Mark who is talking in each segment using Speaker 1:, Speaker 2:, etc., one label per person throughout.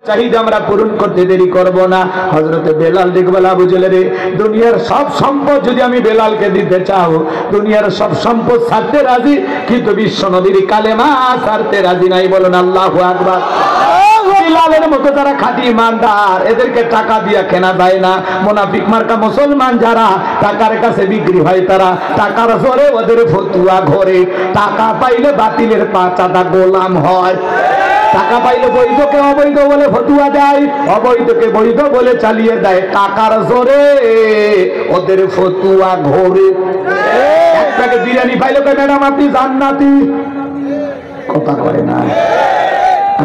Speaker 1: চাহিদা আমরা পূরণ করতে দেরি করব না। হযরতে বেলাল দেখবেন আবু জেলের দুনিয়ার সব সম্পদ যদি আমি বেলালকে দিতে চাও, দুনিয়ার সব সম্পদ ছাড়তে রাজি, কিন্তু বিশ্ব নবীর কালেমা ছাড়তে রাজি নাই। বলুন আল্লাহু আকবার। বেলালের মতো যারা খাঁটি ইমানদার, এদেরকে টাকা দিয়ে কেনা যায় না। মুনাফিক মার্কা মুসলমান যারা টাকার কাছে বিক্রি হয়, তারা টাকার জোরে ওদের ফতুয়া ঘরে, টাকা পাইলে বাতিলের পাঁচাটা গোলাম হয়। টাকা পাইলে বৈধকে অবৈধ বলে ফতুয়া দেয়, অবৈধকে বৈধ বলে চালিয়ে দেয়। টাকার জোরে ওদের ফতুয়া ঘরে। একটাকে বিরিয়ানি পাইলে ম্যাডাম আপনি জান্নাতি, কথা করে না।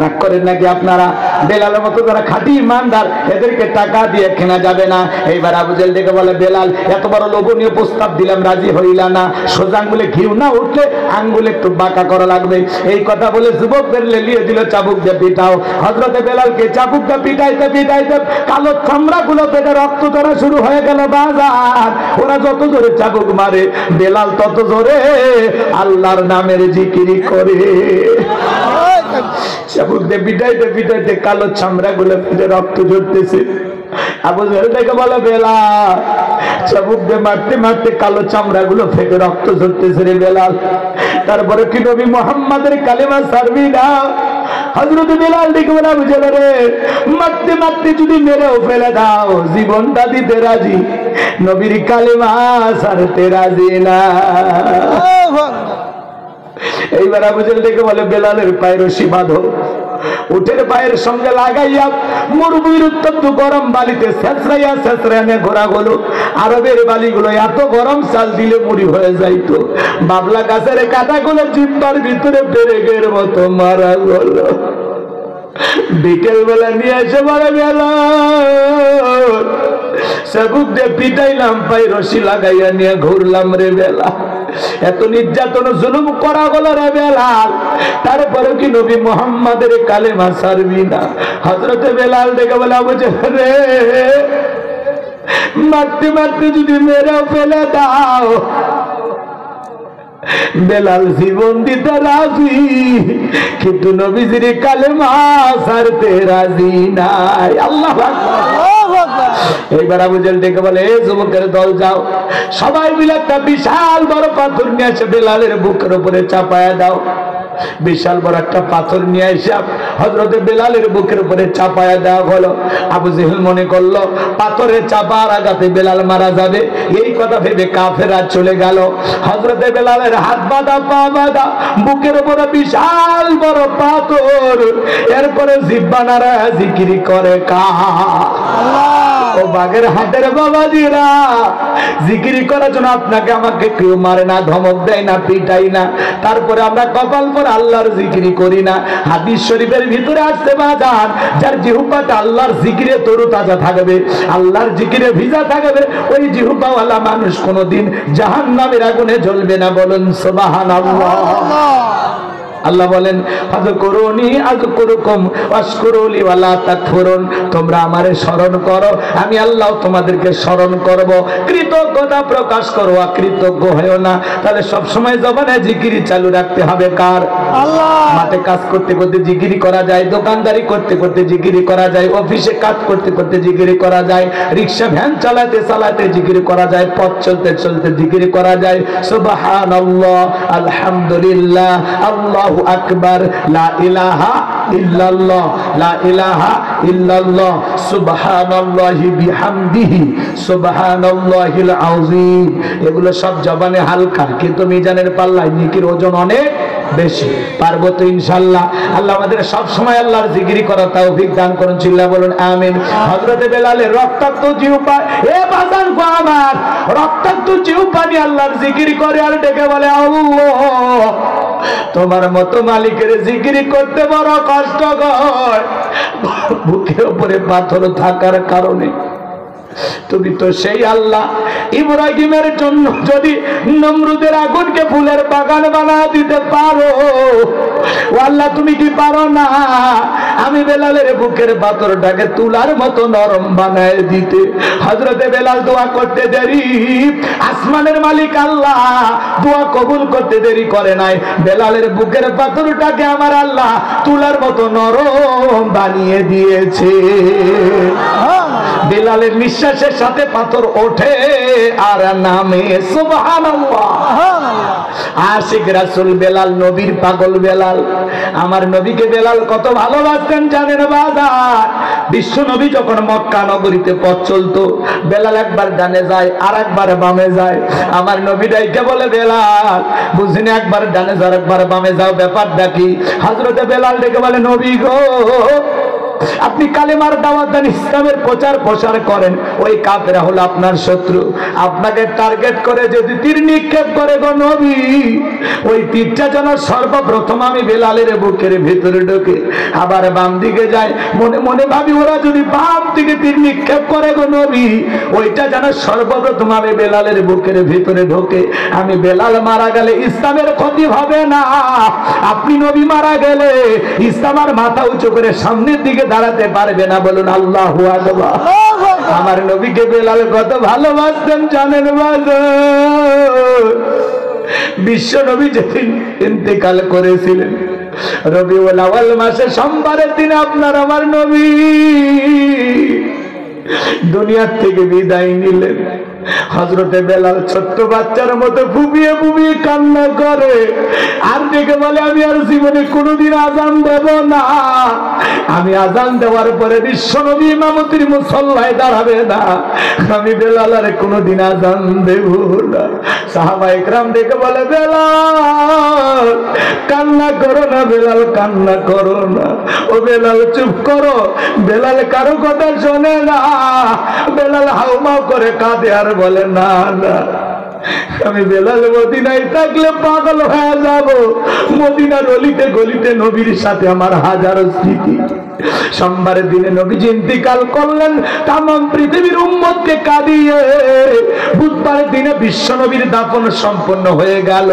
Speaker 1: রাগ করেন নাকি আপনারা? বেলালের মতো যারা খাঁটি ইমানদার, এদেরকে টাকা দিয়ে কেনা যাবে না। এইবার আবু জেল দেখে বলে, বেলাল এত বড় লোভনীয় প্রস্তাব দিলাম, রাজি হইলা না। সোজা আঙ্গুলে ঘিউ না উঠলে আঙ্গুলে একটু বাঁকা করা লাগবে। এই কথা বলে যুবকদের লেলিয়ে দিল চাবুক দিয়ে পিটাও। হযরতে বেলালকে চাবুক দিয়ে পিটাইতে পিটাইতে কালো চামড়া গুলো পেটে রক্ত ধরা শুরু হয়ে গেল বাজার। ওরা যত জোরে চাবুক মারে, বেলাল তত জোরে আল্লাহর নামের জিকিরি করে। চাবুক দিয়ে পিটাইতে পিটাইতে কালো চামড়া গুলো পেটে রক্ত ঝরতেছে। আবু জেহেল দেখে বলে, বেলাল চাবুক দিয়ে মারতে মারতে কালো চামড়া গুলো ফেটে রক্ত ঝরতেছে রে বেলাল, তারপরে কি নবী মুহাম্মাদের কালেমা ছাড়বি না? হযরত বেলাল দেখে বলে, আবু জেহেল রে, মারতে মারতে যদি মেরেও ফেলে দাও, জীবনটা দিতে রাজি, নবীর কালেমা ছাড়তে রাজি না। এইবার আবু জেহেল দেখে বলে, বেলালের পায়ের রশি বাঁধো, উটের পায়ের সঙ্গে লাগাইয়া মরুভূমির উত্তপ্ত গরম বালিতে ছেঁচড়াইয়া ছেঁচড়াইয়া ঘোরা হলো। আরবের বালিগুলো এত গরম, চাল দিলে মুড়ি হয়ে যাইত। বাবলা গাছের কাঁটাগুলো জিব্বার ভিতরে পেরেকের মতো মারা গেল। বিকেল বেলা নিয়ে এসে বলে, বেলাল চাবুক দিয়ে পিটাইলাম, পায়ে রশি লাগাইয়া নিয়ে ঘুরলাম রে বেলা, এত নির্যাতন জুলুম করা হলো রে বেলাল, তারপরে কি নবী মুহাম্মাদের কালেমা ছাড়বি না? হযরতে বেলাল দেখে বলে, আবু জেহেল রে, মারতে মারতে যদি মেরেও ফেলে দাও, বেলাল জীবন দিতে রাজি, কিন্তু নবীজির কালেমা ছাড়তে রাজি নাই। আল্লাহু আকবার। এইবার আবু জেহেল ডেকে বলে, এই যুবকের দল যাও, সবাই মিলে একটা বিশাল বড় পাথর নিয়ে এসে বেলালের বুকের উপরে চাপায়া দাও। বিশাল বড় একটা পাথর নিয়ে এসে হযরতে বেলালের বুকের উপরে চাপায়া দেওয়া হলো। আবু জেহেল মনে করলো পাথরের চাপার আঘাতে বেলাল মারা যাবে, এই কথা ভেবে কাফেররা চলে গেল। হযরতে বেলালের হাত বাঁধা, পা বাঁধা, বুকের উপরে বিশাল বড় পাথর। এরপরে জিহ্বা নাড়ায়া জিকির করে ও বাগের হাতের বাবাজিরা, জিকির করার জন্য আপনাকে আমাকে কেউ মারে না, ধমক দেয় না, পিটাই না, তারপরে আমরা কপাল পর আল্লাহর জিকির করি না। হাদিস শরীফের ভিতরে আসছে বাজান, যার জিহ্বাটা আল্লাহর জিকিরে তরু তাজা থাকবে, আল্লাহর জিকিরে ভিজা থাকবে, ওই জিহ্বাওয়ালা মানুষ কোনোদিন জাহান্নামের আগুনে জ্বলবে না। বলুন সুবহানাল্লাহ। আল্লাহ বলেন, ফাযকুরুনি আযকুরুকুম ওয়াশকুরুলি ওয়ালা তাকফুরুন, তোমরা আমারে স্মরণ করো, আমি আল্লাহ তোমাদেরকে স্মরণ করব। কৃতজ্ঞতা প্রকাশ করো, অকৃতজ্ঞ হয়ো না। তাহলে সব সময় জবানে জিকিরি চালু রাখতে হবে কার? আল্লাহ। মাঠে কাজ করতে করতে জিকিরি করা যায়, দোকানদারি করতে করতে জিকিরি করা যায়, অফিসে কাজ করতে করতে জিকিরি করা যায়, রিকশা ভ্যান চালাতে চালাতে জিকিরি করা যায়, পথ চলতে চলতে জিকিরি করা যায়। সুবহানাল্লাহ, আলহামদুলিল্লাহ, আল্লাহু আকবার, লা ইলাহা ইল্লাল্লাহ, লা ইলাহা ইল্লাল্লাহ, সুবহানাল্লাহি বিহামদিহি, সুবহানাল্লাহিল আযীম। এগুলো সব জবানে হালকা, কিন্তু মিজানের পাল্লায় নেকির ওজন অনেক বেশি। পারবো তো ইনশাআল্লাহ। আল্লাহ আমাদের সব সময় আল্লাহর জিকির করার তৌফিক দান করুন, চিল্লা বলুন আমিন। হযরতে বেলালের রক্তাক্ত জিহ্বা, এ বাজান গো আমার, রক্তাক্ত জিহ্বা নিয়ে আল্লাহর জিকির করে আর ডেকে বলে, আল্লাহ তোমার মতো মালিকের জিকির করতে বড় কষ্টকর, বুকের উপরে পাথর থাকার কারণে। তুমি তো সেই আল্লাহ ইব্রাহিমের জন্য যদি নমরুদের আগুনকে ফুলের বাগান বানায় দিতে পারো, ও আল্লাহ তুমি কি পারো না আমি বেলালের বুকের পাথরটাকে তুলার মতো নরম বানায় দিতে? হযরতে বেলাল দোয়া করতে দেরি, আসমানের মালিক আল্লাহ দোয়া কবুল করতে দেরি করে নাই। বেলালের বুকের পাথরটাকে আমার আল্লাহ তুলার মতো নরম বানিয়ে দিয়েছে। বেলালের নিঃশ্বাসের সাথে পাথর ওঠে আর নামে। সুবহানাল্লাহ। আশিক রাসূল বেলাল, নবীর পাগল বেলাল। আমার নবীকে বেলাল কত ভালোবাসতেন জানেন বাজার? বিশ্ব নবী যখন মক্কা নগরীতে পথ চলতো, বেলাল একবার ডানে যায় আর একবার বামে যায়। আমার নবী ডাইকে বলে, বেলাল বুঝিনি, একবার ডানে যাও একবার বামে যাও, ব্যাপারটা কি? হযরতে বেলাল ডেকে বলে, নবী গো, আপনি কালেমার দাওয়াত দেন, ইসলামের প্রচার প্রসার করেন, ওই কাফেররা হলো আপনার শত্রু। আপনাকে টার্গেট করে যদি তীর নিক্ষেপ করে গো নবী, ওই তীরটা যেন সর্বপ্রথম আমি বেলালের বুকের ভিতরে ঢোকে, আবার বাম দিকে যায়। মনে মনে ভাবি, ওরা যদি বাম দিকে তীর নিক্ষেপ করে গো নবী, ওইটা যেন সর্বপ্রথম আমি বেলালের বুকের ভিতরে ঢোকে। আমি বেলাল মারা গেলে ইসলামের ক্ষতি হবে না, আপনি নবী মারা গেলে ইসলাম আর মাথা উঁচু করে সামনের দিকে দাঁড়াতে পারবে না। বলুন আল্লাহু আকবার। আমার নবীকে বেলাল কত ভালোবাসতেন জানেন বাজার? বিশ্ব নবী যেদিন ইন্তেকাল করেছিলেন, রবিউল আউয়াল মাসে সোমবারের দিন আপনার আমার নবী দুনিয়ার থেকে বিদায় নিলেন। হযরতে বেলাল ছোট্ট বাচ্চার মতো ফুপিয়ে ফুপিয়ে কান্না করে আর ডেকে বলে, আমি আর জীবনে কোনোদিন আযান দেব না। আমি আযান দেওয়ার পরে বিশ্ব নবী ইমামতির মুসল্লায় দাঁড়াবে না, আমি বেলাল আর কোনোদিন আযান দেব না। সাহাবায়ে কেরাম ডেকে বলে, বেলাল কান্না করো না, বেলাল কান্না করো না। ও বেলাল চুপ করো। বেলাল কারো কথা শোনে না, বেলাল হাউমাউ করে কাঁদে আর বলে, না না, আমি বেলাল মদিনায় থাকলে পাগল হয়ে যাব। মদিনার অলিতে গলিতে নবীর সাথে আমার হাজারো স্মৃতি। সোমবারের দিনে নবীজি ইন্তিকাল করলেন তামাম পৃথিবীর উম্মতকে কাঁদিয়ে। বুধবারের দিনে বিশ্ব নবীর দাফন সম্পন্ন হয়ে গেল।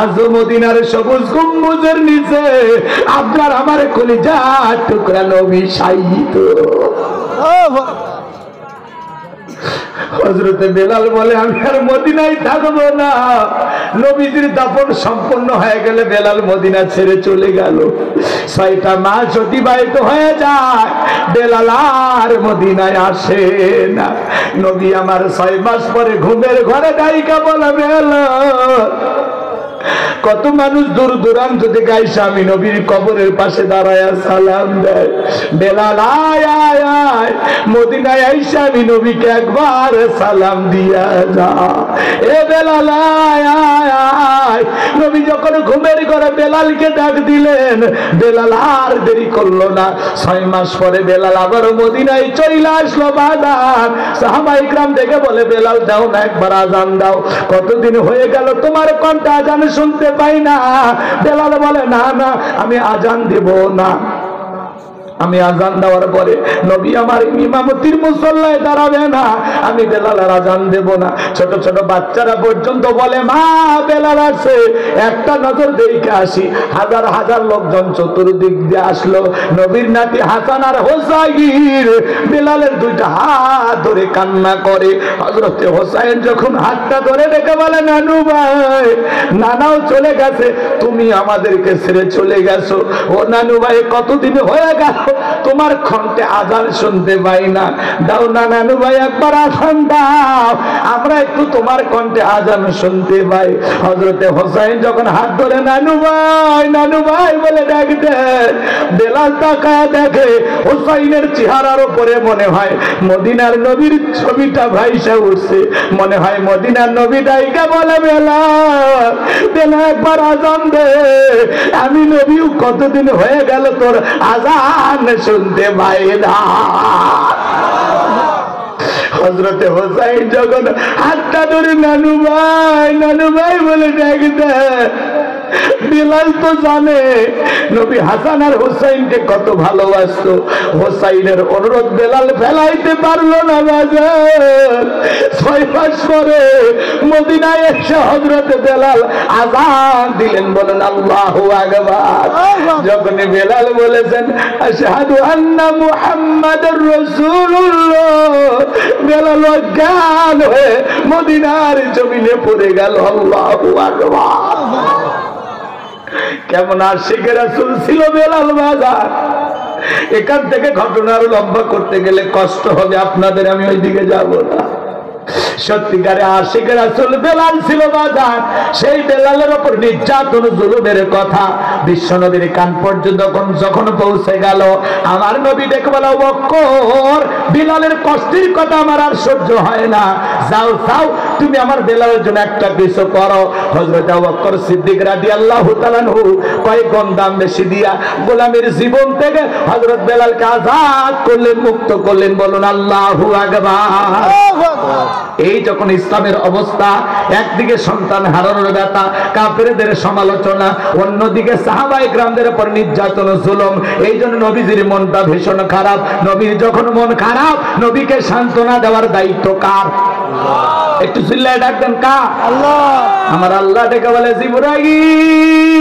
Speaker 1: আজও মদিনার সবুজ গম্বুজের নিচে আপনার আমার কলিজার টুকরা নবী শায়িত। হযরতে বেলাল বলে, আমি আর মদিনায় থাকবো না। নবীজির দাফন সম্পন্ন হয়ে গেলে বেলাল মদিনা ছেড়ে চলে গেল। 6টা মাস অতিবাহিত হয়ে যায়, বেলাল আর মদিনায় আসে না। নবী আমার 6 মাস পরে ঘুমের ঘরে দাঁড়িয়ে বলে, বেলাল কত মানুষ দূর দূরান্ত থেকে আইসা আমি নবীর কবরের পাশে দাঁড়ায় সালাম দেয়। বেলাল আয় আয় আয়, মদিনায় আইসা আমি নবীকে একবার সালাম দিয়া যা। এ বেলাল আয় আয় আয়। নবী যখন ঘুমের ঘরে বেলালকে ডাক দিলেন, বেলাল আর দেরি করলো না। 6 মাস পরে বেলাল আবার মদিনায় চলে আসলো। বাজার সাহাবায়ে কেরাম দেখে বলে, বেলাল দাও না একবার আজান দাও, কতদিন হয়ে গেল তোমার কণ্ঠে আজান শুনতে পাই না। বেলাল বলে, না না আমি আজান দেব না। আমি আজান দেওয়ার পরে নবী আমার ইমামতির মুসল্লায় দাঁড়াবে না, আমি বেলালের আজান দেব না। ছোট ছোট বাচ্চারা পর্যন্ত বলে, মা বেলাল আসে, একটা নজর দেখে আসি। হাজার হাজার লোকজন চতুর্দিক দিয়ে আসলো। নবীর নাতি হাসান আর হোসাইন বেলালের 2টা হাত ধরে কান্না করে। হযরতে হোসাইন যখন হাতটা ধরে রেখে বলে, নানু ভাই, নানাও চলে গেছে, তুমি আমাদেরকে ছেড়ে চলে গেছো। ও নানু ভাই, কতদিন হয়ে গেল তোমার কণ্ঠে আজান শুনতে পাই না, দাও না নানু ভাই একবার আজান দাও, আমরা একটু তোমার কণ্ঠে আজান শুনতে পাই। হযরতে হোসাইন যখন হাত ধরে নানু ভাই বলে ডাকতে, বেলাল তাকায় দেখে হোসাইনের চেহারার উপরে মনে হয় মদিনার নবীর ছবিটা ভাইসা উঠছে। মনে হয় মদিনার নবী ডাইকা বলে, বেলাল বেলাল একবার আজান দে, আমি নবীও কতদিন হয়ে গেল তোর আজান শুনতে পাই না। হযরতে হোসাইন যখন হাতটা ধরে নানু ভাই বলে ডাকতে, বিলাল তো জানে নবী হাসান আর হুসাইনকে কত ভালোবাসতো। হুসাইনের অনুরোধ বেলাল ফেলাইতে পারলো না। বাজার 6 মাস পরে মদিনায় এসে হযরত বেলাল আযান দিলেন। বলেন আল্লাহু আকবার। যখন বেলাল বলেছেন আশহাদু আন্না মুহাম্মাদুর রাসূলুল্লাহ, বেলাল অজ্ঞান হয়ে মদিনার জমিনে পড়ে গেল। আল্লাহু আকবার। কেমন আশিকে রাসূল ছিল বেলাল বাজার। এখান থেকে ঘটনা আরো লম্বা করতে গেলে কষ্ট হবে আপনাদের, আমি ওইদিকে যাব না। সত্যিকারে আশিকে রাসূল বেলাল ছিল বাজার। সেই বেলালের উপর নির্যাতন জুলুমের কথা বিশ্বনবীর কান পর্যন্ত যখন পৌঁছে গেল, আমার নবী দেখে বলে, আবু বকর বিলালের কষ্টের কথা আমার আর সহ্য হয় না, যাও যাও তুমি আমার বেলালের জন্য একটা কিছু করো। হযরত আবু বকর সিদ্দিক রাদিয়াল্লাহু তাআলা আনহু কয়েক গুণ দাম বেশি দিয়া গোলামের জীবন থেকে হযরত বেলালকে আযাদ করলেন, মুক্ত করলেন। বলুন আল্লাহু আকবার। এই যখন ইসলামের অবস্থা, একদিকে সন্তান হারানোর ব্যথা, কাফেরদের সমালোচনা, অন্যদিকে সাহাবায়ে কেরামদের উপর নির্যাতন জুলুম, এই জন্য নবীজির মনটা ভীষণ খারাপ। নবীর যখন মন খারাপ, নবীকে সান্ত্বনা দেওয়ার দায়িত্ব কার? একটু চিল্লায় ডাকবেন কার? আল্লাহ। আমার আল্লাহ ডেকে বলে, জিবরাইল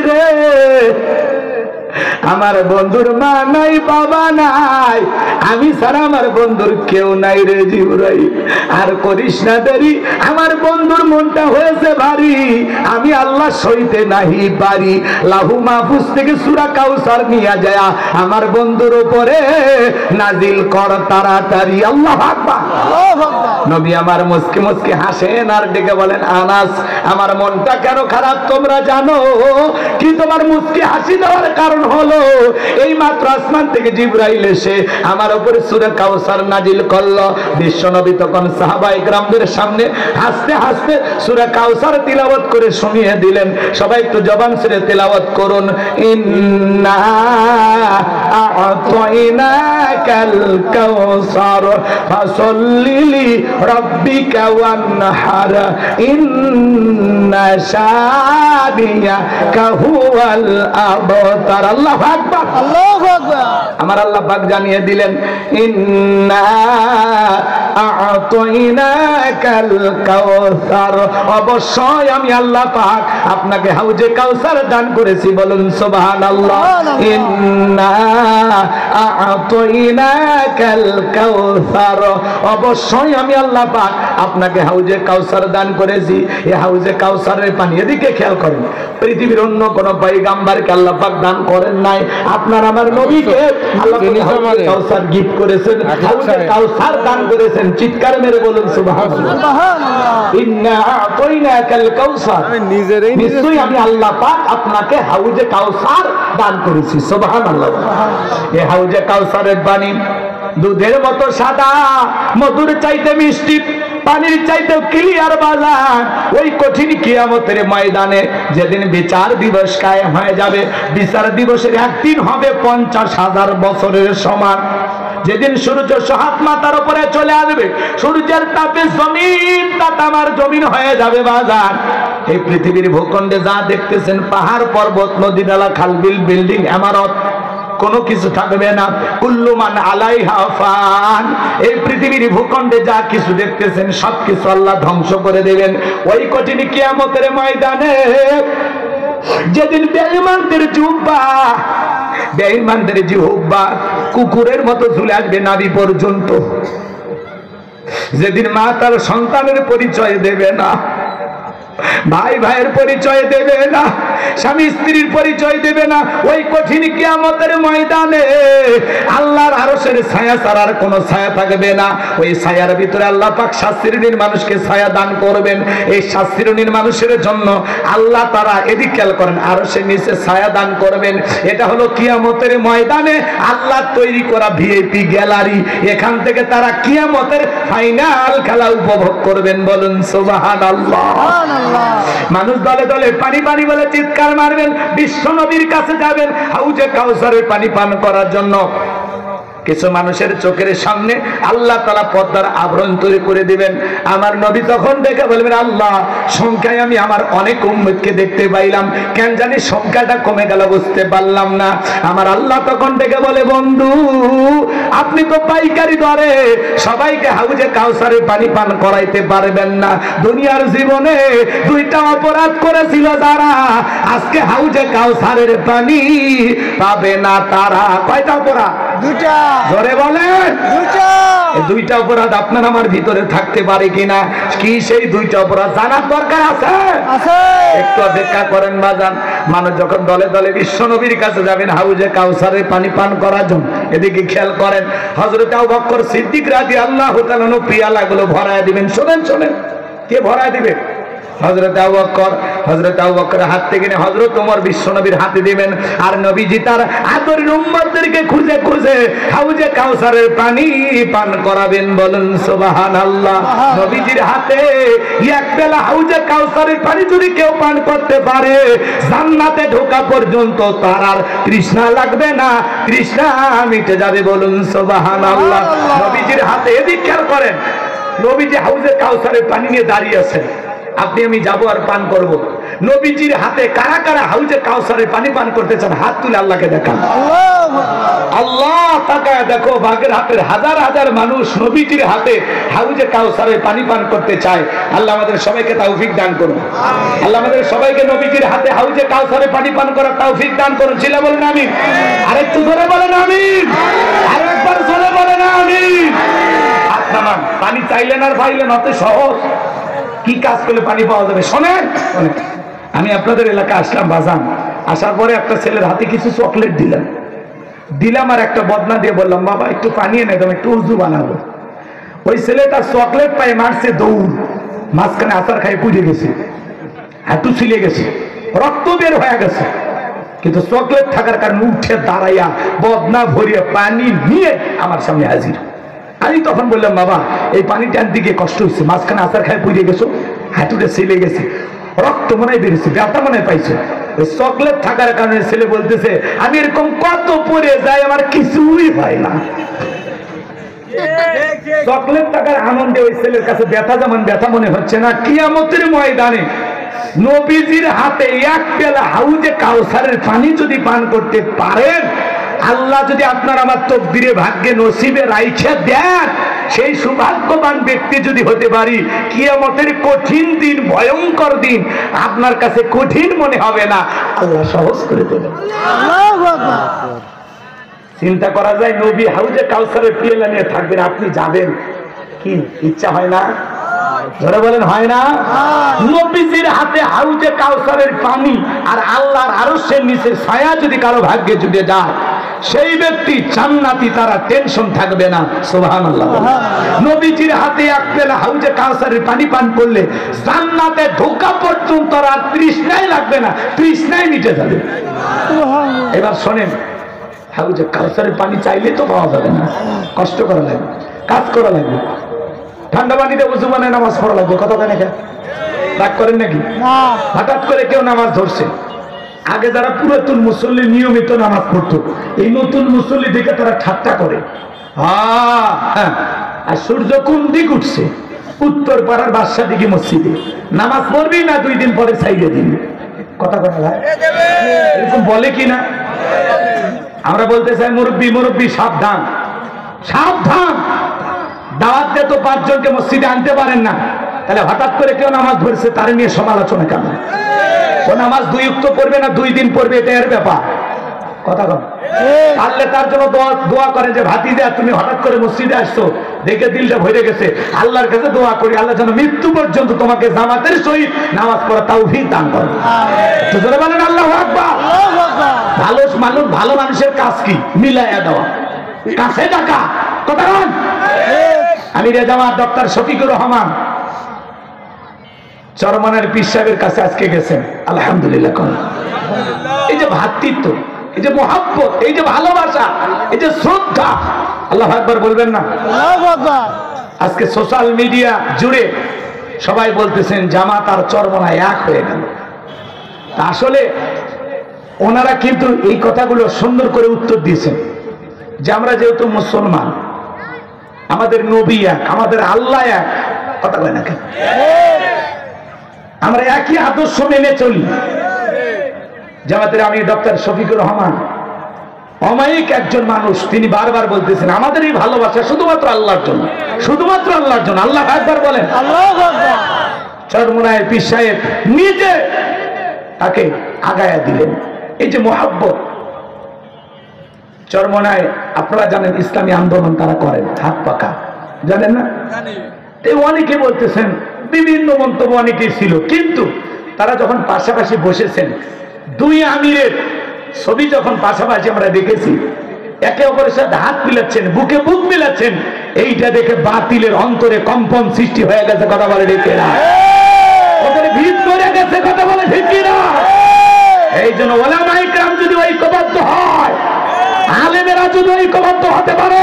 Speaker 1: রে, আমার বন্ধুর মা নাই, বাবা নাই, আমি ছাড়া আমার বন্ধুর কেউ নাই রে জিবরাইল। আর করিস না দেরি, আমার বন্ধুর মনটা হয়েছে ভারী, আমি আল্লাহ সইতে নাহি পারি। লাহু মাহফুজ থেকে সূরা কাউসার নিয়ে যায় আমার বন্ধুর উপরে নাজিল কর তাড়াতাড়ি। আল্লাহু আকবার। নবী আমার মুস্কি মুস্কি হাসেন আর ডেকে বলেন, আনাস আমার মনটা কেন খারাপ তোমরা জানো কি? তোমার মুস্কি হাসি দেওয়ার কারণ হলো এই মাত্র আসমান থেকে জিবরাইল এসে আমার উপরে সূরা কাউসার নাজিল করলো। বিশ্বনবী তখন সাহাবায়ে কেরামদের সামনে হাসতে হাসতে সূরা কাউসার তিলাওয়াত করে শুনিয়ে দিলেন। সবাই একটু জবান ছেড়ে তিলাওয়াত করুন। ইন্না আ'তাইনাকাল কাউসার ফাসাল্লি লিরাব্বিকা ওয়ানহার ইন্না শানিয়াকা হুয়াল আবতার। আল্লাহু আকবার, আল্লাহু আকবার। আমার আল্লাহ পাক জানিয়ে দিলেন, ইন্না আ'তাইনাকাল কাউসার, অবশ্যই আমি আল্লাহ পাক আপনাকে হাউজে কাউসার দান করেছি। বলুন সুবহানাল্লাহ। ইন্না আ'তাইনাকাল কাউসার, অবশ্যই আমি আল্লাহ পাক আপনাকে হাউজে কাউসার দান করেছি। এই হাউজে কাউসারের পানি, এদিকে খেয়াল করেন, পৃথিবীর অন্য কোন পয়গম্বরকে আল্লাহ পাক দান করেন নাই। আপনার আমার নবীকে আল্লাহ হাউজে কাউসার গিফট করেছেন, হাউজে কাউসার দান করেছেন। চিৎকার মেরে বলুন সুবহানাল্লাহ। ইন্না আ'তাইনাকাল কাউসার, নিশ্চয়ই আমি আল্লাহ পাক আপনাকে হাউজে কাউসার দান করেছি। সুবহানাল্লাহ। এই হাউজে কাউসারের পানি দুধের মতো সাদা, মধুর চাইতে মিষ্টি, পানির চাইতে ক্লিয়ার বাজার। ওই কঠিন কিয়ামতের ময়দানে যেদিন বিচার দিবস কায়েম হয়ে যাবে, বিচার দিবসের একদিন হবে 50,000 বছরের সমান। যেদিন সূর্য সহাত মাথার উপরে চলে আসবে, সূর্যের তাপে জমিন তামার জমিন হয়ে যাবে বাজার। এই পৃথিবীর ভূখণ্ডে যা দেখতেছেন, পাহাড় পর্বত নদী নালা খাল বিল বিল্ডিং ইমারত, কোনো কিছু থাকবে না। কুল্লু মান আলাইহা ফান, এই পৃথিবীর ভূখণ্ডে যা কিছু দেখতেছেন সবকিছু আল্লাহ ধ্বংস করে দেবেন। ওই কঠিন কিয়ামতের ময়দানে যেদিন বেঈমানদের জিহ্বা কুকুরের মতো ঝুলে আসবে নাভি পর্যন্ত, যেদিন মা তার সন্তানের পরিচয় দেবে না, ভাই ভাইয়ের পরিচয় দেবে না, স্বামী স্ত্রীর পরিচয় দেবে না, ওই কঠিন কিয়ামতের ময়দানে আল্লাহর আরশের ছায়া ছাড়ার কোনো ছায়া থাকবে না। ওই ছায়ার ভিতরে আল্লাহ পাক 7 শ্রেণীর মানুষকে ছায়া দান করবেন। এই 7 শ্রেণীর মানুষের জন্য আল্লাহ তারা, এদিক খেয়াল করেন, আরশের নিচে ছায়া দান করবেন। এটা হলো কিয়ামতের ময়দানে আল্লাহ তৈরি করা ভিআইপি গ্যালারি। এখান থেকে তারা কিয়ামতের ফাইনাল খেলা উপভোগ করবেন। বলুন সুবহানাল্লাহ। মানুষ দলে দলে পানি পানি বলে চিৎকার মারবেন, বিশ্ব নবীর কাছে যাবেন হাউজে কাউসারের পানি পান করার জন্য। কিছু মানুষের চোখের সামনে আল্লাহ তাআলা পর্দার আবরণ তৈরি করে দিবেন। আমার নবী তখন দেখে বলবেন, আল্লাহ সংখ্যায় আমি আমার অনেক উম্মতকে দেখতে পাইলাম, কেন জানি সংখ্যাটা কমে গেল বুঝতে পারলাম না। আমার আল্লাহ তখন দেখে বলে, বন্ধু আপনি তো পাইকারি দরে সবাইকে হাউজে কাউসারের পানি পান করাইতে পারবেন না। দুনিয়ার জীবনে দুইটা অপরাধ করেছিল যারা, আজকে হাউজে কাউসারের পানি পাবে না তারা। কয়টা অপরাধ? দুইটা। জোরে বলেন। দুইটা। এই দুইটা অপরাধ আপনার আমার ভিতরে থাকতে পারে কিনা, কি সেই দুইটা অপরাধ জানার দরকার আছে? আছে। একটু অপেক্ষা করেন বাজান। মানুষ যখন দলে দলে বিশ্ব নবীর কাছে যাবেন হাউজে কাউসারের পানি পান করার জন্য, এদিকে খেয়াল করেন হযরত আবু বকর সিদ্দিক রাদিয়াল্লাহু তাআলা পিয়ালাগুলো ভরায় দিবেন। শোনেন শোনেন, কে ভরায় দিবে? হযরত আবু বকর হাত থেকে নিয়ে হযরত ওমর বিশ্বনবীর হাতে দিবেন। আর নবীজি তার আদরের উম্মতদেরকে খুঁজে খুঁজে হাউজে কাউসারের পানি পান করাবেন। বলেন সুবহানাল্লাহ। নবীজির হাতে এক বেলা হাউজে কাউসারের পানি যদি কেউ পান করতে পারে, জান্নাতে ঢোকা পর্যন্ত তার আর তৃষ্ণা লাগবে না, তৃষ্ণা মিটে যাবে। বলুন সুবহানাল্লাহ। নবীজির হাতে, এদিক খেয়াল করেন, নবীজি হাউজে কাউসারের পানি নিয়ে দাঁড়িয়ে আছেন, আপনি আমি যাবো আর পান করব। নবীজির হাতে কারা কারা হাউজে কাউসারের পানি পান করতে চান? হাত তুলে আল্লাহকে দেখান। আল্লাহ তাকায় দেখো, বাগের হাতের হাজার হাজার মানুষ নবীজির হাতে হাউজে কাউসারের পানি পান করতে চায়। আল্লাহ আমাদের সবাইকে তৌফিক দান করুন। আল্লাহ আমাদের সবাইকে নবীজির হাতে হাউজে কাউসারের পানি পান করার তৌফিক দান করুন। ছিল বলেন আমিন। আরেকটু জোরে বলেন আমিন। আরেকবার জোরে বলেন আমিন। হাত নামান। পানি চাইলেন আর পাইলেন, অত সহজ। কি কাজ করলে পানি পাওয়া যাবে? শোনেন, আমি আপনাদের এলাকা আসলাম বাজান, আসার পরে একটা ছেলের হাতে কিছু চকলেট দিলাম আর একটা বদনা দিয়ে বললাম, বাবা একটু পানি এনে দাও, একটু উজু বানাবো। ওই ছেলেটা চকলেট পাই মারছে দৌড়, মাঝখানে আচার খাই পুড়ে গেছে, হাঁটু ছিলে গেছে, রক্ত বের হয়ে গেছে। কিন্তু চকলেট থাকার কারণে উঠে দাঁড়াইয়া বদনা ভরিয়ে পানি নিয়ে আমার সামনে হাজির। আমি তখন বললাম, বাবা এই পানিটা আনতে গিয়ে কষ্ট হচ্ছে, মাঝখানে আচার খায় পুড়ে গেছো, হাঁটুটা ছিলে গেছে, রক্ত মনে হয় বেরিয়েছে, ব্যথা মনে হয় পাইছে। ওই চকলেট থাকার কারণে ছেলে বলতেছে, আমি এরকম কত পরে যাই আমার কিছুই হয় না। চকলেট থাকার আনন্দে ওই ছেলের কাছে ব্যথা যেমন ব্যথা মনে হচ্ছে না, কিয়ামতের ময়দানে নবীজির হাতে এক পেলা হাউজে কাউসারের পানি যদি পান করতে পারেন, আল্লাহ যদি আপনার আমার তকদিরে ভাগ্যে নসিবে রাইখা দেন, সেই সৌভাগ্যবান ব্যক্তি যদি হতে পারি, কিয়ামতের কঠিন দিন, ভয়ঙ্কর দিন আপনার কাছে কঠিন মনে হবে না, আল্লাহ সহজ করে দেবেন। চিন্তা করা যায়, নবী হাউজে কাউসারের পিয়ালা নিয়ে থাকবেন, আপনি যাবেন, কি ইচ্ছা হয় না? ধরে বলেন হয় না? নবীজির হাতে হাউজে কাউসারের পানি আর আল্লাহর আরশের নিচে ছায়া যদি কারো ভাগ্যে জুটে যায়, সেই ব্যক্তি জান্নাতি, তারা টেনশন থাকবে না। সুবহানাল্লাহ। নবীজির হাতে এক পেলা হাউজে কাউসারের পানি পান করলে জান্নাতে ঢোকা পর্যন্ত আর তৃষ্ণাই লাগবে না, তৃষ্ণাই মিটে যাবে। এবার শোনেন, হাউজে কাউসারের পানি চাইলে তো পাওয়া যাবে না, কষ্ট করা লাগবে, কাজ করা লাগবে, ঠান্ডা পানিতে উজু বানায় নামাজ পড়া লাগবে। কথা কেন রাগ করেন নাকি? হঠাৎ করে কেউ নামাজ ধরছে, আগে যারা পুরাতন মুসল্লি নিয়মিত নামাজ পড়তো, এই নতুন মুসল্লি দেখে তারা ঠাট্টা করে, আর সূর্য কোন দিক উঠছে? উত্তর পাড়ার বাদশা দিকে মসজিদে নামাজ পড়বি না 2 দিন পরে ছাইড়ে দিবি। কথা কথা ভাই এরকম বলে কিনা? আমরা বলতে চাই, মুরব্বী মুরব্বী সাবধান, সাবধান। দাওয়াত দিয়ে তো 5 জনকে মসজিদে আনতে পারেন না, তাহলে হঠাৎ করে কেউ নামাজ ধরছে তার নিয়ে সমালোচনা কেন? ও নামাজ 2 ওয়াক্ত পড়বে না 2 দিন পড়বে, এটা এর ব্যাপার। কথা কম পারলে তার জন্য দোয়া করেন যে, ভাতিজা তুমি হঠাৎ করে মসজিদে আসছো, দেখে দিলটা ভরে গেছে, আল্লাহর কাছে দোয়া করি আল্লাহ যেন মৃত্যু পর্যন্ত তোমাকে জামাতের সহিত নামাজ পড়া তৌফিক দান করেন। জোরে বলেন আল্লাহু আকবার। ভালো মানুষ, ভালো মানুষের কাজ কি? মিলাইয়া দেওয়া, কাছে ডাকা। কথা বলেন। আমি রেজামাত ডক্টর শফিকুর রহমান চরমনের পীর সাহেবের কাছে আজকে গেছেন, আলহামদুলিল্লাহ। এই যে ভ্রাতৃত্ব, এই যে মহব্বত, এই যে ভালোবাসা, এই যে শ্রদ্ধা, আল্লাহু আকবার বলবেন না? আজকে সোশ্যাল মিডিয়া জুড়ে সবাই বলতেছেন জামাত আর চরমনা এক হয়ে গেল। আসলে ওনারা কিন্তু এই কথাগুলো সুন্দর করে উত্তর দিয়েছেন, যে আমরা যেহেতু মুসলমান, আমাদের নবী এক, আমাদের আল্লাহ এক, কথা বলে না কেন? আমরা একই আদর্শ মেনে চলি। জামাতের আমি ডক্টর শফিকুর রহমান অমায়িক একজন মানুষ, তিনি বারবার বলতেছেন আমাদের এই ভালোবাসা শুধুমাত্র আল্লাহর জন্য, শুধুমাত্র আল্লাহর জন্য। আল্লাহ একবার বলেন। চরমোনায়ের পীর সাহেব নিজে তাকে আগায়া দিলেন। এই যে মোহাব্বত, চরমোনায় আপনারা জানেন ইসলামী আন্দোলন তারা করেন, হাত পাকা, জানেন না? অনেকে বলতেছেন, বিভিন্ন মন্তব্য অনেকেই ছিল, কিন্তু তারা যখন পাশাপাশি বসেছেন, দুই আমিরের ছবি যখন পাশাপাশি আমরা দেখেছি, একে অপরের সাথে হাত মিলাচ্ছেন, বুকে বুক মিলাচ্ছেন, এইটা দেখে বাতিলের অন্তরে কম্পন সৃষ্টি হয়ে গেছে। কথা বলে ঠিক না? ওদের ভিত করে গেছে। কথা বলে ঠিক না? এই জন্য ওলামায়ে কেরাম যদি ঐক্যবদ্ধ হয়, আলেমেরা যদি ঐক্যবদ্ধ হতে পারে,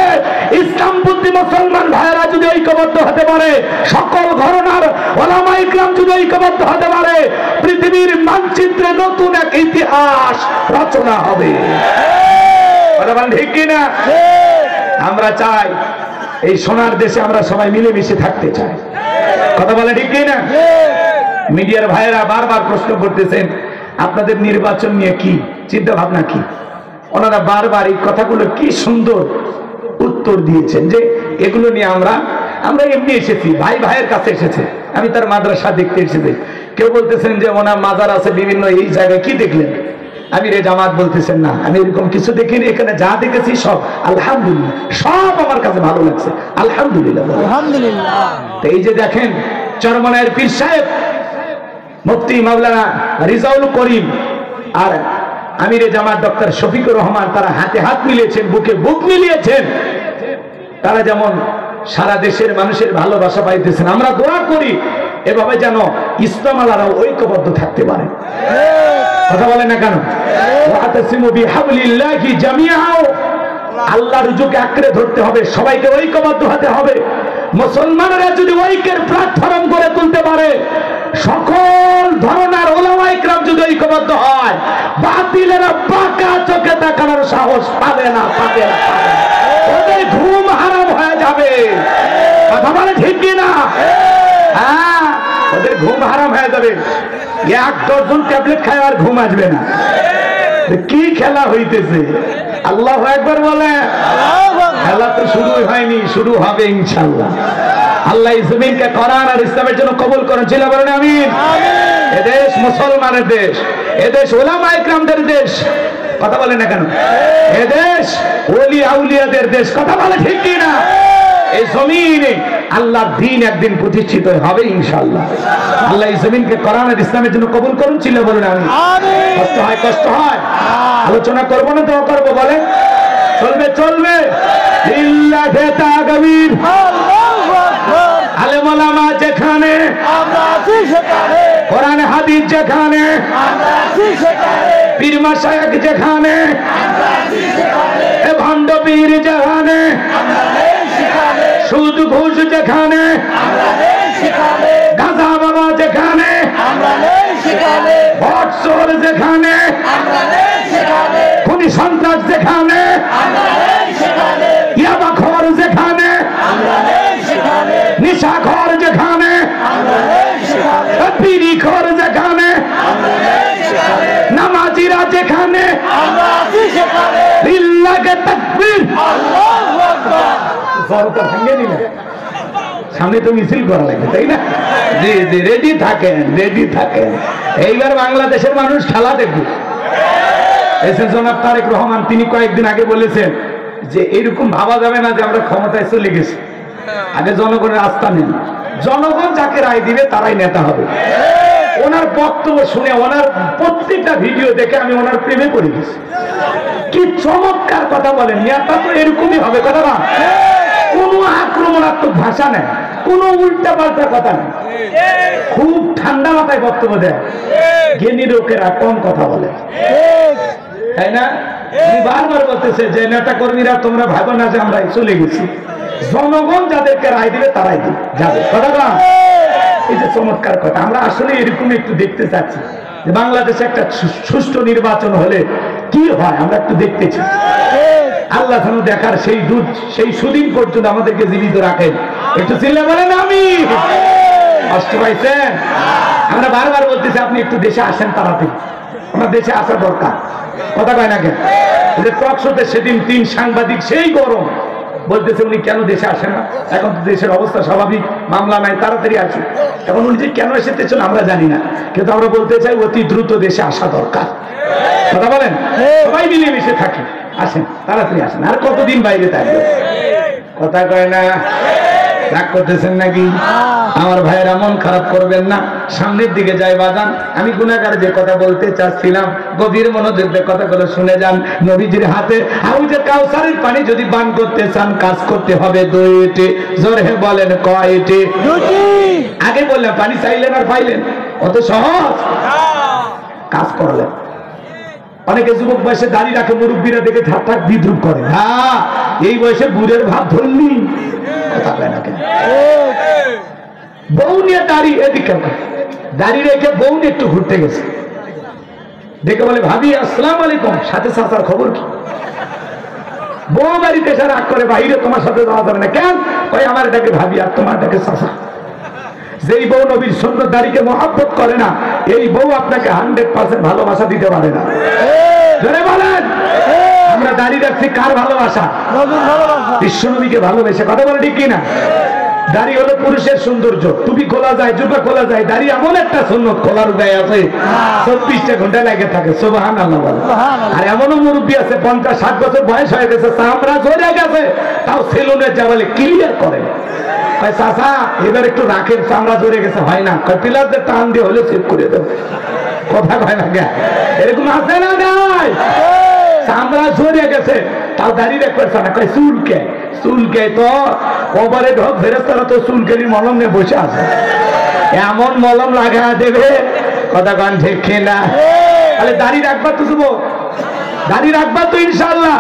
Speaker 1: ইসলাম বুদ্ধি মুসলমান ভাইয়েরা যদি ঐক্যবদ্ধ হতে পারে, সকল ঘরানার ওলামায়ে কেরাম যদি ঐক্যবদ্ধ হতে পারে, পৃথিবীর মানচিত্রে নতুন এক ইতিহাস রচনা হবে। কথা বলেন ঠিক কিনা? আমরা চাই এই সোনার দেশে আমরা সবাই মিলেমিশে থাকতে চাই। কথা বলে ঠিক কিনা? মিডিয়ার ভাইয়েরা বারবার প্রশ্ন করতেছেন আপনাদের নির্বাচন নিয়ে কি চিন্তা ভাবনা কি। ওনারা বারবার এই কথাগুলো কি সুন্দর উত্তর দিয়েছেন যে এগুলো নিয়ে আমরা এমনি এসেছি, ভাই ভাইয়ের কাছে এসেছে, আমি তার মাদ্রাসা দেখতে এসেছি। কেউ বলতেছেন যে ওনার মাজার আছে বিভিন্ন এই জায়গায়, কি দেখলেন? আমি রে জামাত বলতেছেন না, আমি এরকম কিছু দেখিনি, এখানে যা দেখেছি সব আলহামদুলিল্লাহ, সব আমার কাছে ভালো লাগছে, আলহামদুলিল্লাহ আলহামদুলিল্লাহ। তো এই যে দেখেন চরমোনায়ের পীর সাহেব মুফতি মাওলানা রিজাউল করিম আর আমিরে জামাত ডক্টর শফিকুর রহমান, তারা হাতে হাত মিলিয়েছেন, বুকে বুক মিলিয়েছেন। তারা যেমন সারা দেশের মানুষের ভালোবাসা পাইতেছেন, আমরা দোয়া করি এভাবে যেন ইসলামালারাও ঐক্যবদ্ধ থাকতে পারে। কথা বলে না কেন? ওয়াতাসিমু বিহাবলিল্লাহি জামিআ, আল্লাহর রুজুকে আঁকড়ে ধরতে হবে, সবাইকে ঐক্যবদ্ধ হতে হবে। মুসলমানরা যদি ঐক্যের প্ল্যাটফর্ম করে তুলতে পারে, সকল ধরনের ওলামায়ে কেরাম যদি ঐক্যবদ্ধ হয়, বাতিলেরা বাঁকা চোখে তাকানোর সাহস পাবে না, পাবে না, ওদের ঘুম হারাম হয়ে যাবে। কথা বলে ঠিক কিনা? হ্যাঁ, ওদের ঘুম হারাম হয়ে যাবে। 1 ডজন ট্যাবলেট খায় আর ঘুম আসবে না। কি খেলা হইতেছে? আল্লাহু আকবার বলে। খেলা তো শুরুই হয়নি, শুরু হবে ইনশাআল্লাহ। আল্লাহ এই জমিনকে কোরআন আর ইসলামের জন্য কবুল করেন, ছিল বলেন আমিন। এদেশ মুসলমানের দেশ, এদেশ ওলামায়ে কেরামদের দেশ। কথা বলেন না কেন? এদেশ ওলি আউলিয়াদের দেশ। কথা বলে ঠিক কি না? এই জমিনে আল্লাহর দ্বীন একদিন প্রতিষ্ঠিত হবে ইনশাআল্লাহ। আল্লাহ এই জমিনকে কোরআন আর ইসলামের জন্য কবুল করুন, ছিল বলেন আমিন। কষ্ট হয়, কষ্ট হয়, আলোচনা করবো না, দোয়া করবো, বলেন চলবে, চলবে। লিল্লাহি তাকবীর। আলেম ওলামা যেখানে, কোরআন হাদিস যেখানে, পীর মাশায়েখ যেখানে, ভণ্ড পীর যেখানে, সুদ ঘুষ যেখানে, গাঁজা বাবা যেখানে, ভট্টচোর যেখানে, খুনি সন্ত্রাস যেখানে, ইয়াবাখোর যেখানে, নিশাখোর যেখানে, বিড়িখোর যেখানে, নামাজিরা যেখানে, লিল্লাহি তাকবীর। জড়তা ভেঙে নিলেন, সামনে তো মিছিল করা লাগবে, তাই না? জি জি, রেডি থাকেন, রেডি থাকেন। এইবার বাংলাদেশের মানুষ খেলা দেখবে। এসএস জনাব তারেক রহমান তিনি কয়েকদিন আগে বলেছেন যে এরকম ভাবা যাবে না যে আমরা ক্ষমতায় চলে গেছি, আগে জনগণের আস্থা নেন, জনগণ যাকে রায় দিবে তারাই নেতা হবে। ওনার বক্তব্য শুনে, ওনার প্রত্যেকটা ভিডিও দেখে আমি ওনার প্রেমে পড়ে গেছি। কি চমৎকার কথা বলেন, নেতা তো এরকমই হবে। কথা না, কোনো আক্রমণাত্মক ভাষা নেই, কোনো উল্টা পাল্টা কথা নেই, খুব ঠান্ডা মাথায় বক্তব্য দেয়। জ্ঞানী লোকেরা কম কথা বলে, তাই না? বারবার বলতেছে যে নেতা কর্মীরা তোমরা ভাবো না যে আমরা চলে গেছি, জনগণ যাদেরকে রায় দিবে তারাই যাবে। কথা না, এই যে চমৎকার কথা, আমরা আসলে এরকম একটু দেখতে চাচ্ছি। বাংলাদেশে একটা সুষ্ঠু নির্বাচন হলে কি হয় আমরা একটু দেখতে চাই। আল্লাহ যেন দেখার সেই সুদিন পর্যন্ত আমাদেরকে জীবিত রাখেন। একটু চিল্লা বলেন আমি কষ্ট পাইছেন। আমরা বারবার বলতেছি আপনি একটু দেশে আসেন তাড়াতাড়ি, আমার দেশে আসা দরকার। কথা কয় না কেন? টক শোতে সেদিন 3 সাংবাদিক সেই গরম বলতেছে উনি কেন দেশে আসে না, এখন তো দেশের অবস্থা স্বাভাবিক, মামলা নাই, তাড়াতাড়ি আসে। এখন উনি যে কেন এসেছেন আমরা জানি না, কিন্তু আমরা বলতে চাই অতি দ্রুত দেশে আসা দরকার। কথা বলেন, সবাই মিলেমিশে থাকি, আসেন তাড়াতাড়ি আসেন। আর কতদিন বাইরে থাকবে? কথা কয় না, রাগ করতেছেন নাকি? আমার ভাইয়েরা মন খারাপ করবেন না, সামনের দিকে যাই বাজান। আমি গুনাহগার যে কথা বলতে চাচ্ছিলাম গভীর মনোযোগ দিয়ে কথাগুলো শুনে যান। নবীজির হাতে হাউজে কাউসারের পানি যদি পান করতে চান কাজ করতে হবে 2টি। জোরে বলেন কয়টি? 2টি। আগে বললাম পানি চাইলেন আর পাইলেন, অত সহজ কাজ করলেন। অনেকে যুবক বয়সে দাড়ি রাখে, মুরব্বীরা দেখে ঠাট্টা বিদ্রুপ করে। হ্যাঁ, এই বয়সে বুড়ের ভাব ধরলি। কথা কয় না কেন? বউ নিয়ে দাড়ি এদিকে দাড়ি রেখে বউ নিয়ে একটু ঘুরতে গেছে, দেখে বলে ভাবি আসসালাম আলাইকুম, সাথে চাচার খবর কি? বউ বাড়িতে এসে রাগ করে বাইরে তোমার সাথে যাওয়া যাবে না। কেন? ওই আমার এটাকে ভাবি আর তোমার এটাকে চাচা। যেই বউ নবীর সুন্নাত দাড়িকে মহব্বত করে না, এই বউ আপনাকে 100% ভালোবাসা দিতে পারে না। জোরে বলেন। আমরা দাড়ি রাখছি কার ভালোবাসা? বিশ্ব নবীকে ভালোবেসে। কথা বলে ঠিক কিনা? দাড়ি হলো পুরুষের সৌন্দর্য, টুপি খোলা যায়, জুতা খোলা যায়, দাড়ি এমন একটা সুন্নত খোলার উপায় আছে 24টা ঘন্টা লাগে থাকে। সুবহানাল্লাহ বলে। আর এমনও মুরব্বী আছে 50-60 বছর বয়স হয়ে গেছে, চামড়া ঝরে গেছে, তাও সেলুনের যাওয়ালে ক্লিয়ার করে। চাচা এবার একটু রাখেন, চামড়া ঝরে গেছে। হয় না, পিলারদের টান দিয়ে হলে সেভ করে দেবে। কথা কয় না কেন? এরকম আছে না নাই? চামড়া ঝরে গেছে তাও দাঁড়িয়ে রাখছে না, কয় চুলকে চুলকে তো ওভারে ঢোক ফেরেস্তারা তো চুলকেরি মলম নিয়ে বসে আছে, এমন মলম লাগা দেবে। কথা কন ঠিক না? তাহলে দাড়ি রাখবা তো যুবক, দাড়ি রাখবা তো ইনশাআল্লাহ।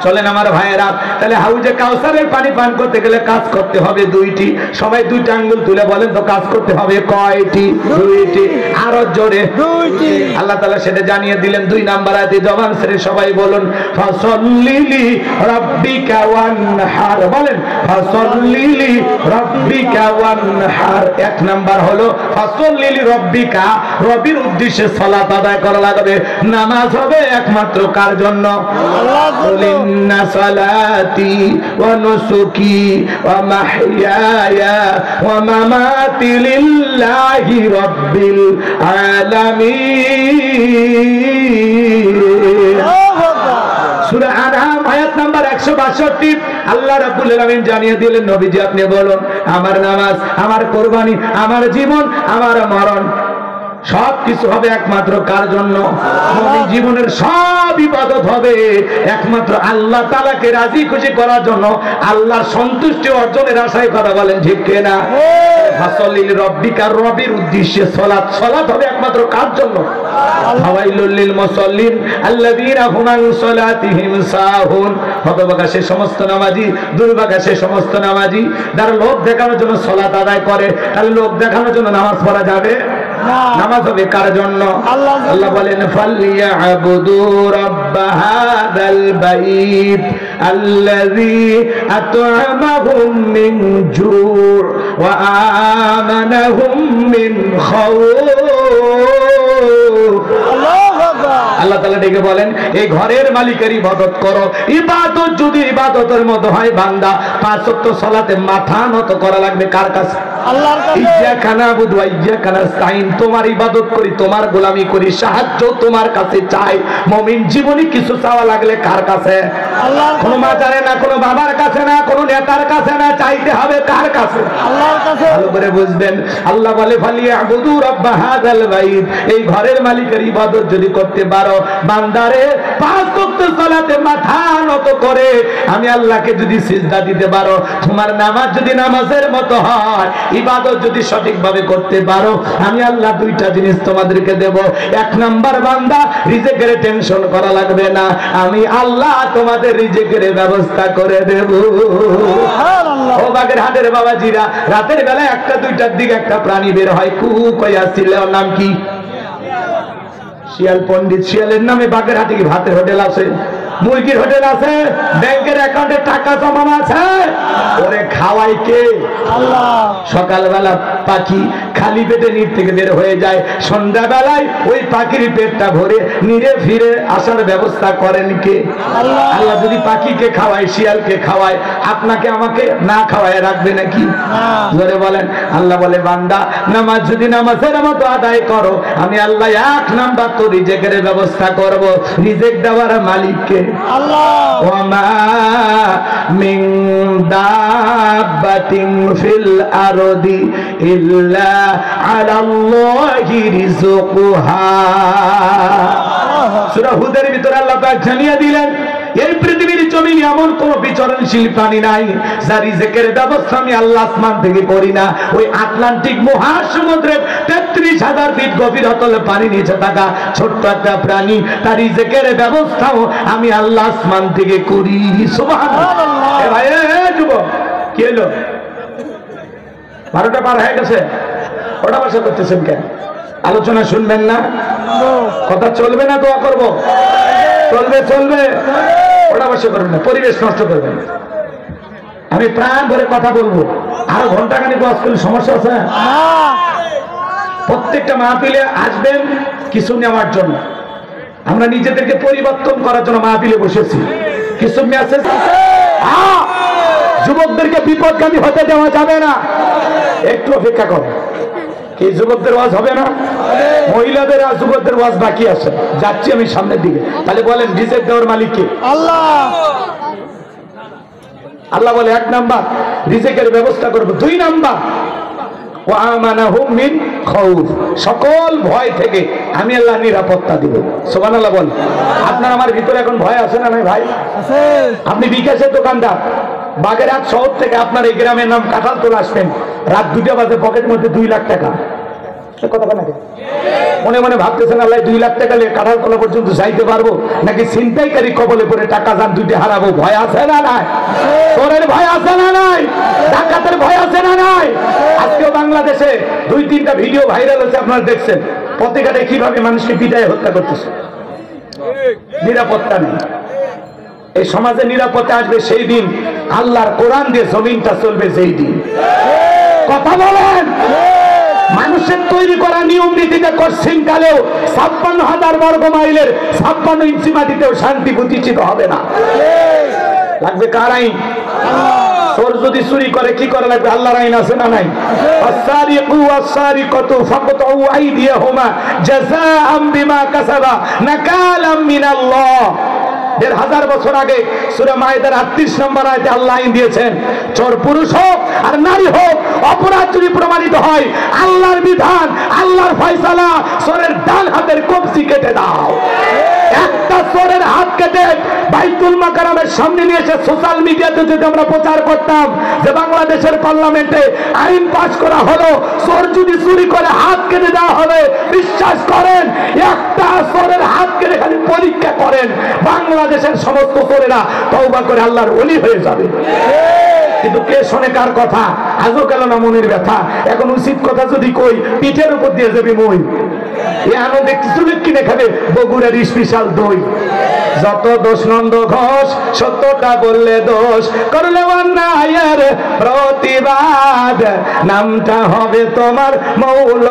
Speaker 1: চলেন আমার ভাইয়েরা, তাহলে হাউজে কাউসারের পানি পান করতে গেলে কাজ করতে হবে 2টি। সবাই 2টা আঙ্গুল তুলে বলেন তো কাজ করতে হবে কয়টি? 2টি। আরো জোরে 2টি। আল্লাহ তাআলা সেটা জানিয়ে দিলেন 2 নাম্বার আয়াতে। জবান ছেড়ে সবাই বলুন ফাসাল্লি রাব্বিকা ওয়ানহার। বলেন ফাসাল্লি রাব্বিকা ওয়ানহার। 1 নাম্বার হলো ফাসাল্লি রাব্বিকা, রবির উদ্দেশ্যে সালাত আদায় করা লাগবে। নামাজ হবে একমাত্র কার জন্য? আল্লাহ। ইন্না সালাতি ওয়া নুসুকি ওয়া মাহইয়ায়া ওয়া মামাতি লিল্লাহি রাব্বিল আলামিন। সূরা আনআম আয়াত নাম্বার 162। আল্লাহ রাব্বুল আলামিন জানিয়ে দিলেন নবীজি আপনি বলুন আমার নামাজ, আমার কুরবানি, আমার জীবন, আমার মরণ সবকিছু হবে একমাত্র কার জন্য? মুমিন জীবনের সব ইবাদত হবে একমাত্র আল্লাহ তাআলাকে রাজি খুশি করার জন্য, আল্লাহর সন্তুষ্টি অর্জনের আশায়। কথা বলেন ঠিক কিনা? ফাসাল্লি লিরাব্বিকা, রবির উদ্দেশ্যে সালাত। সালাত হবে একমাত্র কার জন্য? ফাওয়াইলুল লিল মুসাল্লিন আল্লাযীনা হুম আন সালাতিহিম সাহুন। হতভাগা সে সমস্ত নামাজি, দুর্ভাগা সে সমস্ত নামাজি যারা লোক দেখানোর জন্য সালাত আদায় করে। তাহলে লোক দেখানোর জন্য নামাজ পড়া যাবে? নামাজ হবে কার জন্য? আল্লাহ বলেন ফালিয়াবুদু রাব্ব হাযাল বাইত আল্লাযী আত'আমাহুম মিন জু' ওয়া আমানাহুম মিন খাউফ। আল্লাহ তাআলা ডেকে বলেন এই ঘরের মালিকের ইবাদত করো। ইবাদত যদি ইবাদতের মতো হয় বান্দা 5 ওয়াক্ত সালাতে মাথা নত করা লাগবে কার কাছে? আল্লাহর কাছে। ইয়্যাকা না'বুদু ওয়া ইয়্যাকা নাস্তাঈন। তোমার ইবাদত করি, তোমার গোলামি করি, সাহায্য তোমার কাছে চাই। মুমিন জীবনে কিছু চাওয়া লাগলে কার কাছে? আল্লাহর কাছে। কোনো মাজারে না, কোনো বাবার কাছে না, কোনো নেতার কাছে না, চাইতে হবে কার কাছে? আল্লাহর কাছে। ভালো করে বুঝবেন। আল্লাহ বলে ফালিয়াবুদু রাব্ব হাযাল বাইত। এই ঘরের মালিকের ইবাদত যদি করতে পারো বান্দারে 5 ওয়াক্ত সালাতে মাথা নত করে আমি আল্লাহকে যদি সিজদা দিতে পারো, তোমার নামাজ যদি নামাজের মতো হয়, ইবাদত যদি সঠিকভাবে করতে পারো, আমি আল্লাহ 2টা জিনিস তোমাদেরকে দেব। 1 নাম্বার বান্দা রিজিকের টেনশন করা লাগবে না, আমি আল্লাহ তোমাদের রিজিকের ব্যবস্থা করে দেব। সুবহানাল্লাহ। ও বাগেরহাটের বাবাজিরা, রাতের বেলা 1টা 2টার দিকে একটা প্রাণী বের হয়, কু কইয়া ছিল, নাম কি? শিয়াল পণ্ডিত, শিয়ালের নামে বাগেরহাটে কি ভাতের হোটেল আছে, মুরগির হোটেল আছে, ব্যাংকের অ্যাকাউন্টে টাকা জমানো আছে? ওরে খাওয়াই কে? আল্লাহ। সকালবেলা পাখি খালি পেটে নির থেকে বের হয়ে যায়, সন্ধ্যাবেলায় ওই পাখির পেটটা ভরে নিরে ফিরে আসার ব্যবস্থা করেন কে? আল্লাহ। আল্লাহ যদি পাখিকে খাওয়ায়, শিয়ালকে খাওয়ায়, আপনাকে আমাকে না খাওয়ায় রাখবে নাকি? জোরে বলেন। আল্লাহ বলে, বান্দা নামাজ যদি নামাজের মতো আদায় করো, আমি আল্লাহ 1 নাম্বার তো রিজেকের ব্যবস্থা করব। রিজেক দেওয়ার মালিককে আল্লাহ। ওয়ামা মিন দাব্বাতিন ফিল আরদি ইল্লা আলাল্লাহি রিজকুহা। সূরা হুদের ভিতরে আল্লাহ পাক জানিয়ে দিলেন, এই পৃথিবীর জমিনে এমন কোন বিচরণশীল প্রাণী নাই যার রিজেকের ব্যবস্থা আমি আল্লাহ আসমান থেকে করি না। ওই আটলান্টিক মহাসমুদ্রের 33,000 ফিট গভীর অতলে পানি নিচে থাকা ছোট্ট একটা প্রাণী, তার রিজেকের ব্যবস্থাও আমি আল্লাহ আসমান থেকে করি। সুবহানাল্লাহ। এ ভাই, যুবক, কি হলো? 12টা পার হয়ে গেছে, ওটা বসে করতেছেন কেন? আলোচনা শুনবেন না? কথা চলবে না? দোয়া করব? চলবে চলবে, ওটা বসে করবেন না, পরিবেশ নষ্ট করবেন। আমি প্রাণ ভরে কথা বলবো, আর ঘন্টাখানিক ওয়াজ করলে সমস্যা আছে? প্রত্যেকটা মাহফিলে আসবেন কিছু নেওয়ার জন্য। আমরা নিজেদেরকে পরিবর্তন করার জন্য মাহফিলে বসেছি। কিছু মেসেজ, যুবকদেরকে বিপদগামী হতে দেওয়া যাবে না। একটু অপেক্ষা করো। কি যুবকদের ওয়াজ হবে না? মহিলাদের আর যুবকদের ওয়াজ বাকি আছে। যাচ্ছি আমি সামনের দিকে। তাহলে বলেন, রিজেক দেওয়ার মালিক কে? আল্লাহ। আল্লাহ বলে 1 নাম্বার রিজেকের ব্যবস্থা করব। 2 নাম্বার ওয়া আমানাহুম মিন খাউফ, সকল ভয় থেকে আমি আল্লাহ নিরাপত্তা দিব। সুবহানাল্লাহ বল। আপনার আমার ভিতরে এখন ভয় আছে না? নাই ভাই আছে। আপনি বিকাশের দোকানদার, বাগেরহাট শহর থেকে আপনার এই গ্রামের নাম কাঁঠালতলা আসবেন, রাত 2টা বাজে পকেটের মধ্যে 2 লাখ টাকা। কথা বলেন, মনে মনে ভাবতেছেন আল্লাহ 2 লাখ টাকা নিয়ে কাঁঠালতলা পর্যন্ত যাইতে পারবো নাকি ছিনতাইকারী কবলে পড়ে টাকা যান 2টা হারাবো? ভয় আছে না নাই? চোরের ভয় আছে না নাই? ডাকাতের ভয় আছে না নাই? আজকেও বাংলাদেশে 2-3টা ভিডিও ভাইরাল হচ্ছে, আপনারা দেখছেন, পথে-ঘাটে কিভাবে মানুষকে পিটায় হত্যা করতেছে। নিরাপত্তা নেই। এই সমাজে নিরাপত্তা আসবে সেই দিন আল্লাহর কোরআন দিয়ে জমিনটা চলবে যেই দিন। কথা বলেন। মানুষের তৈরি করা নিয়ম নীতিতে কঠিন কালেও 56,000 বর্গ মাইলের 56 ইঞ্চি মাটিতেও শান্তি প্রতিষ্ঠিত হবে না। লাগবে কার আইন? চোর যদি চুরি করে কি করা লাগবে? আল্লাহর আইন আছে না নাই? আস-সারিকু ওয়াস-সারিকাতু ফাকতাউ আইদিয়াহুমা জাযাআম বিমা কাসাবা নাকালাম মিনাল্লাহ। 1,500 বছর আগে সূরা মায়েদার 38 নম্বর আয়াতে আল্লাহ আইন দিয়েছেন, চোর পুরুষ হোক আর নারী হোক, অপরাধ যদি প্রমাণিত হয়, আল্লাহর বিধান, আল্লাহর ফয়সালা, চোরের ডান হাতের কবজি কেটে দাও। একটা চোরের হাত কেটে বাইতুল মাকারমের সামনে নিয়ে এসে সোশ্যাল মিডিয়াতে যদি আমরা প্রচার করতাম যে বাংলাদেশের পার্লামেন্টে আইন পাস করা হলো, চোর যদি চুরি করে হাত কেটে দেওয়া হবে, বিশ্বাস করেন, একটা চোরের হাত কেটে খালি পরীক্ষা করেন, বাংলাদেশের সমস্ত চোরেরা তওবা করে আল্লাহর ওলি হয়ে যাবে। কিন্তু কে শোনে কার কথা? আজও গেল না মনের ব্যথা। এখন উচিত কথা যদি কই, পিঠের উপর দিয়ে যাবে মই। এ আনন্দে কিছু কিনে খাবে বগুড়ার স্পেশাল দই। যত দোষ নন্দ ঘোষ, সত্যটা বললে দোষ, করলে অন্যায়ের প্রতিবাদ, নামটা হবে তোমার মৌল।